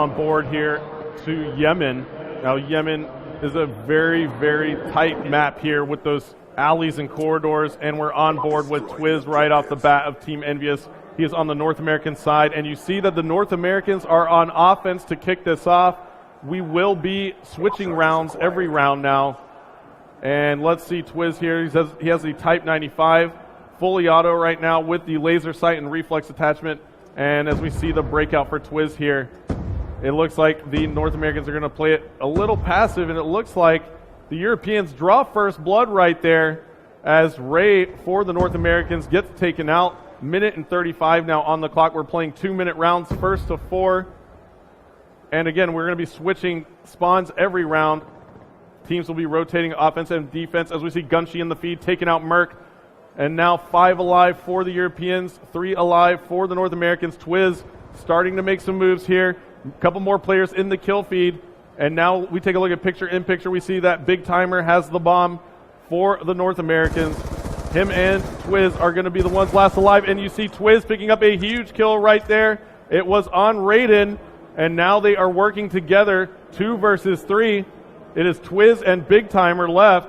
On board here to Yemen. Now Yemen is a very, very tight map here with those alleys and corridors, and we're on board with Twiz right off the bat of Team Envious. He is on the North American side, and you see that the North Americans are on offense to kick this off. We will be switching rounds every round now. And let's see Twiz here. He has the Type 95 fully auto right now with the laser sight and reflex attachment. And as we see the breakout for Twiz here, it looks like the North Americans are going to play it a little passive, and it looks like the Europeans draw first blood right there as Ray for the North Americans gets taken out. Minute and 35 now on the clock. We're playing 2-minute rounds, first to 4. And again, we're going to be switching spawns every round. Teams will be rotating offense and defense as we see Gunshi in the feed taking out Merc. And now 5 alive for the Europeans, 3 alive for the North Americans. Twiz starting to make some moves here. A couple more players in the kill feed. And now we take a look at picture in picture. We see that Big Timer has the bomb for the North Americans. Him and Twiz are going to be the ones last alive. And you see Twiz picking up a huge kill right there. It was on Raiden. And now they are working together, 2 versus 3. It is Twiz and Big Timer left.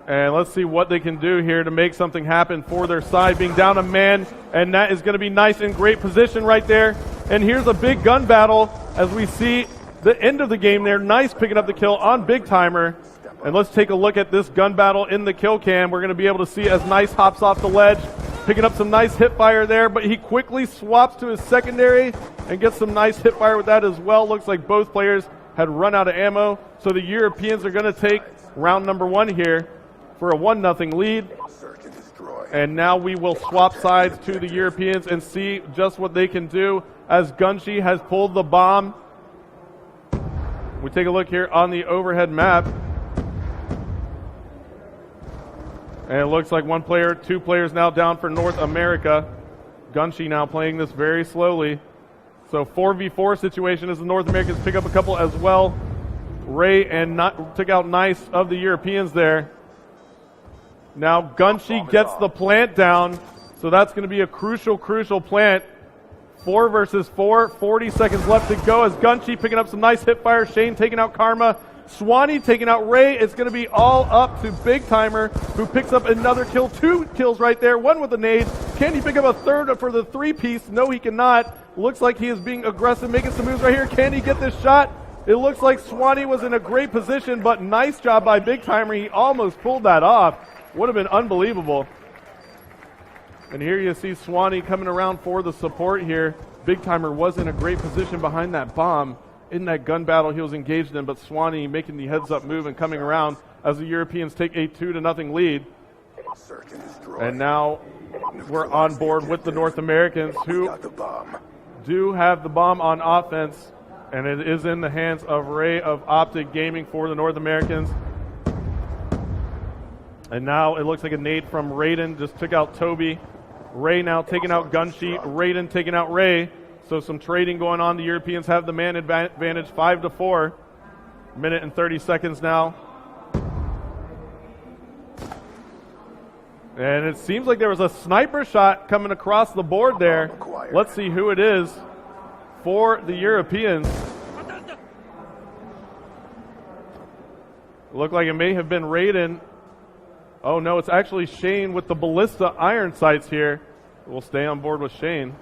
And let's see what they can do here to make something happen for their side, being down a man. And that is going to be nice and great position right there. And here's a big gun battle as we see the end of the game there. Nice picking up the kill on Big Timer. And let's take a look at this gun battle in the kill cam. We're going to be able to see as Nice hops off the ledge, picking up some nice hip fire there, but he quickly swaps to his secondary and gets some nice hip fire with that as well. Looks like both players had run out of ammo, so the Europeans are going to take round number 1 here for a 1-0 lead. And now we will swap sides to the Europeans and see just what they can do as Gunshi has pulled the bomb. We take a look here on the overhead map. And it looks like 1 player, 2 players now down for North America. Gunshi now playing this very slowly. So 4v4 situation as the North Americans pick up a couple as well. Ray and took out Nice of the Europeans there. Now Gunshi gets the plant down. So that's going to be a crucial plant. 4 versus 4. 40 seconds left to go as Gunshi picking up some nice hip fire. Shane taking out Karma. Swanee taking out Ray. It's going to be all up to Big Timer, who picks up another kill. 2 kills right there, 1 with a nade. Can he pick up a third for the 3-piece? No, he cannot. Looks like he is being aggressive, making some moves right here. Can he get this shot? It looks like Swanee was in a great position, but nice job by Big Timer. He almost pulled that off. Would have been unbelievable. And here you see Swanee coming around for the support here. Big Timer was in a great position behind that bomb in that gun battle he was engaged in, but Swanee making the heads-up move and coming around as the Europeans take a 2-0 lead. And now we're on board with the North Americans, who do have the bomb on offense, and it is in the hands of Ray of Optic Gaming for the North Americans. And now it looks like a nade from Raiden just took out Toby. Ray now taking out Gunshi, Raiden taking out Ray. So some trading going on. The Europeans have the man advantage, 5-4. Minute and 30 seconds now. And it seems like there was a sniper shot coming across the board there. Let's see who it is for the Europeans. Looked like it may have been Raiden. Oh no, it's actually Shane with the ballista iron sights here. We'll stay on board with Shane.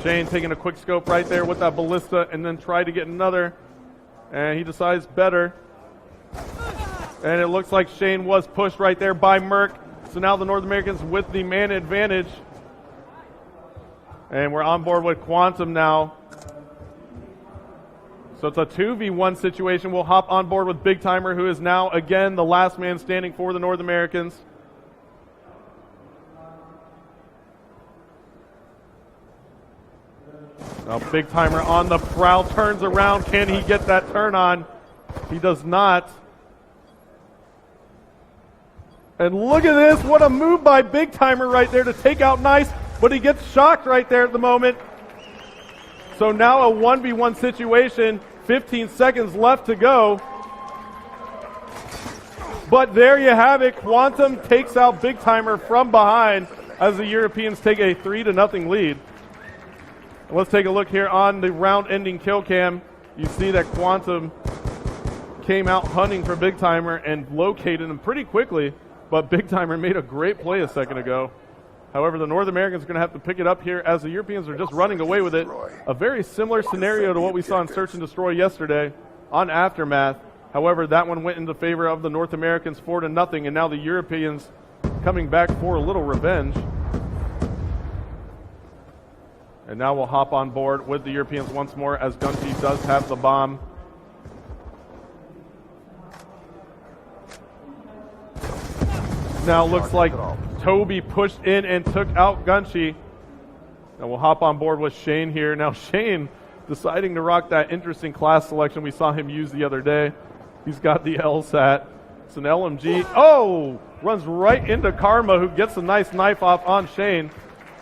Shane taking a quick scope right there with that ballista and then try to get another. And he decides better. And it looks like Shane was pushed right there by Merc. So now the North Americans with the man advantage. And we're on board with Quantum now. So it's a 2v1 situation. We'll hop on board with Big Timer, who is now again the last man standing for the North Americans. Now Big Timer on the prowl, turns around. Can he get that turn on? He does not. And look at this, what a move by Big Timer right there to take out Nice, but he gets shocked right there at the moment. So now a 1v1 situation, 15 seconds left to go. But there you have it. Quantum takes out Big Timer from behind as the Europeans take a 3-0 lead. Let's take a look here on the round-ending kill cam. You see that Quantum came out hunting for Big Timer and located him pretty quickly, but Big Timer made a great play a second ago. However, the North Americans are going to have to pick it up here as the Europeans are just running away with it. A very similar scenario to what we saw in Search and Destroy yesterday on Aftermath. However, that one went into favor of the North Americans 4-0, and now the Europeans coming back for a little revenge. And now we'll hop on board with the Europeans once more as Gunty does have the bomb. Now looks like Toby pushed in and took out Gunshi. Now we'll hop on board with Shane here. Now Shane deciding to rock that interesting class selection we saw him use the other day. He's got the LSAT. It's an LMG. Oh! Runs right into Karma, who gets a nice knife off on Shane.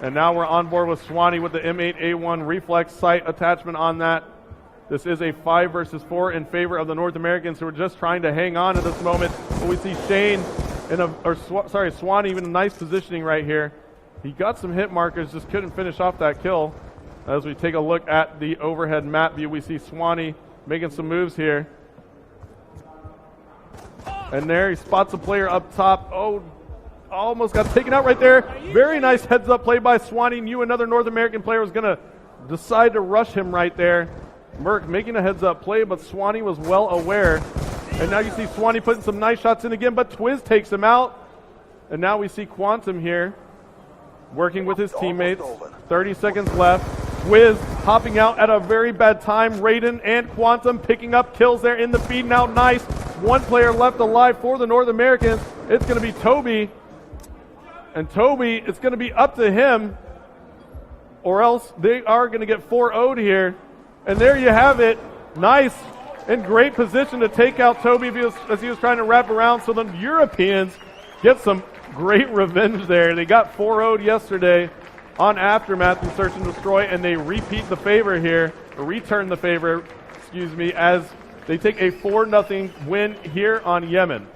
And now we're on board with Swanee with the M8A1 reflex sight attachment on that. This is a 5 versus 4 in favor of the North Americans, who are just trying to hang on at this moment. But we see Shane Swanee even a nice positioning right here. He got some hit markers, just couldn't finish off that kill. As we take a look at the overhead map view, we see Swanee making some moves here. And there he spots a player up top. Oh, almost got taken out right there. Very nice heads up play by Swanee. Knew another North American player was going to decide to rush him right there. Merck making a heads up play, but Swanee was well aware. And now you see Swanee putting some nice shots in again, but Twiz takes him out. And now we see Quantum here working with his teammates. 30 seconds left. Twiz hopping out at a very bad time. Raiden and Quantum picking up kills there in the feed. Now nice. One player left alive for the North Americans. It's going to be Toby. And Toby, it's going to be up to him, or else they are going to get 4-0'd here. And there you have it. Nice. In great position to take out Toby as he was trying to wrap around. So the Europeans get some great revenge there. They got 4-0'd yesterday on Aftermath and Search and Destroy, and they repeat the favor here, or return the favor, as they take a 4-0 win here on Yemen.